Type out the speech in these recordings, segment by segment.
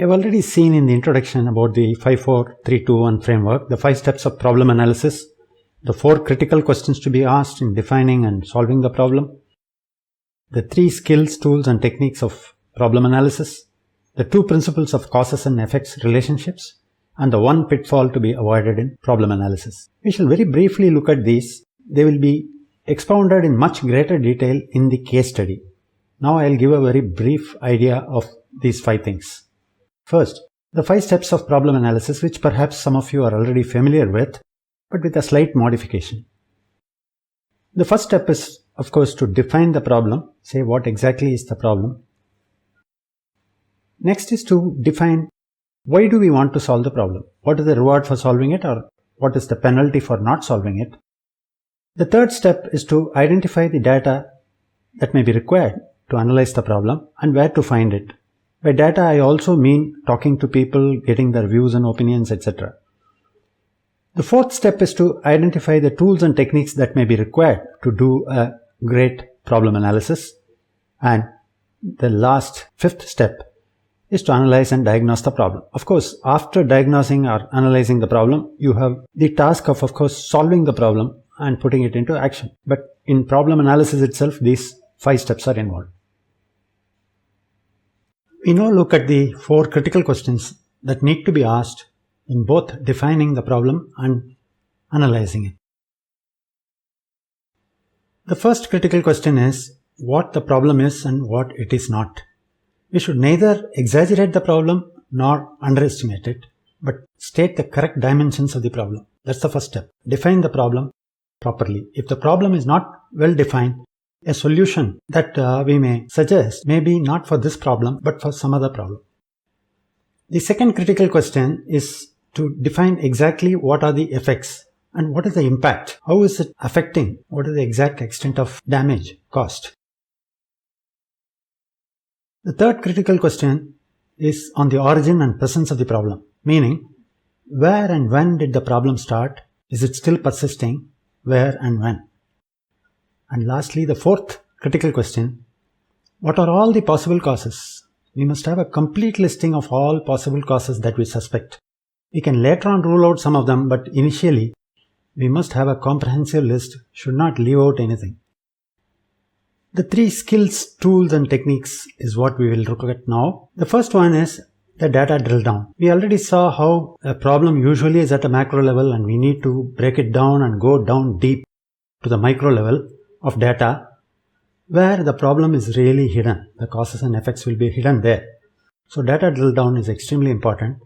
have already seen in the introduction about the 5-4-3-2-1 framework, the 5 steps of problem analysis, the 4 critical questions to be asked in defining and solving the problem, the 3 skills, tools and techniques of problem analysis, the 2 principles of causes and effects relationships, and the 1 pitfall to be avoided in problem analysis. We shall very briefly look at these. They will be expounded in much greater detail in the case study. Now I will give a very brief idea of these 5 things. First, the 5 steps of problem analysis, which perhaps some of you are already familiar with, but with a slight modification. The first step is, of course, to define the problem, say what exactly is the problem. Next is to define why do we want to solve the problem, what is the reward for solving it, or what is the penalty for not solving it. The third step is to identify the data that may be required to analyze the problem and where to find it. By data, I also mean talking to people, getting their views and opinions, etc. The fourth step is to identify the tools and techniques that may be required to do a great problem analysis. And the last, 5th step is to analyze and diagnose the problem. Of course, after diagnosing or analyzing the problem, you have the task of course, solving the problem and putting it into action. But in problem analysis itself, these 5 steps are involved. We now look at the 4 critical questions that need to be asked in both defining the problem and analyzing it. The first critical question is what the problem is and what it is not. We should neither exaggerate the problem nor underestimate it, but state the correct dimensions of the problem. That's the first step. Define the problem properly. If the problem is not well defined, a solution that we may suggest may be not for this problem but for some other problem. The second critical question is to define exactly what are the effects and what is the impact. How is it affecting? What is the exact extent of damage caused? The third critical question is on the origin and presence of the problem, meaning where and when did the problem start? Is it still persisting? Where and when? And lastly, the 4th critical question, what are all the possible causes? We must have a complete listing of all possible causes that we suspect. We can later on rule out some of them, but initially we must have a comprehensive list, should not leave out anything. The 3 skills, tools and techniques is what we will look at now. The first one is the data drill down. We already saw how a problem usually is at a macro level and we need to break it down and go down deep to the micro level of data where the problem is really hidden. The causes and effects will be hidden there. So data drill down is extremely important.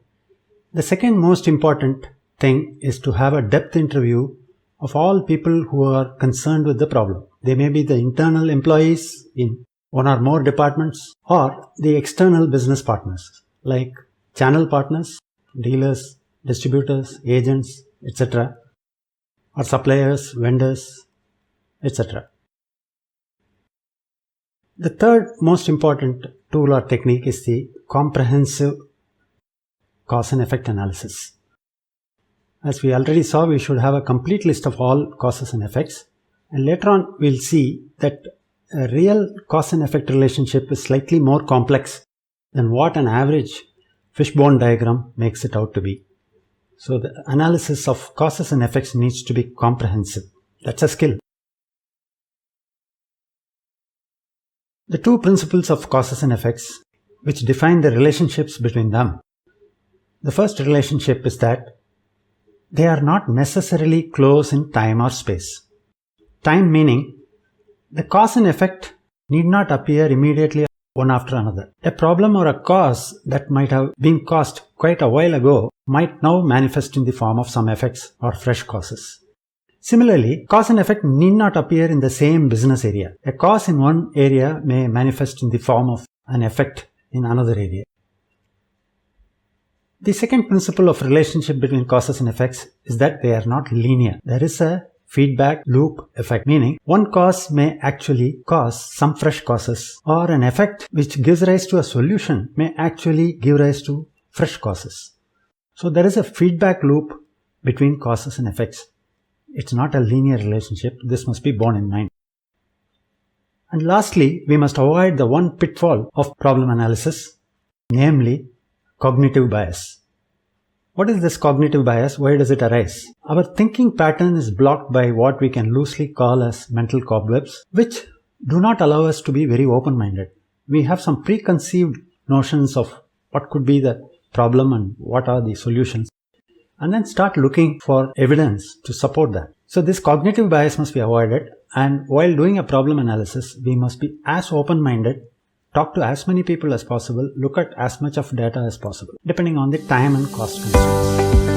The second most important thing is to have a depth interview of all people who are concerned with the problem. They may be the internal employees in one or more departments or the external business partners like channel partners, dealers, distributors, agents, etc. or suppliers, vendors, etc. The third most important tool or technique is the comprehensive cause and effect analysis. As we already saw, we should have a complete list of all causes and effects, and later on we'll see that a real cause and effect relationship is slightly more complex than what an average fishbone diagram makes it out to be. So the analysis of causes and effects needs to be comprehensive. That's a skill. The 2 principles of causes and effects which define the relationships between them. The first relationship is that they are not necessarily close in time or space. Time meaning the cause and effect need not appear immediately one after another. A problem or a cause that might have been caused quite a while ago might now manifest in the form of some effects or fresh causes. Similarly, cause and effect need not appear in the same business area. A cause in one area may manifest in the form of an effect in another area. The second principle of relationship between causes and effects is that they are not linear. There is a feedback loop effect, meaning one cause may actually cause some fresh causes, or an effect which gives rise to a solution may actually give rise to fresh causes. So there is a feedback loop between causes and effects. It's not a linear relationship. This must be borne in mind. And lastly, we must avoid the one pitfall of problem analysis, namely cognitive bias. What is this cognitive bias? Why does it arise? Our thinking pattern is blocked by what we can loosely call as mental cobwebs, which do not allow us to be very open-minded. We have some preconceived notions of what could be the problem and what are the solutions, and then start looking for evidence to support that. So this cognitive bias must be avoided, and while doing a problem analysis, we must be as open-minded, talk to as many people as possible, look at as much of data as possible, depending on the time and cost constraints.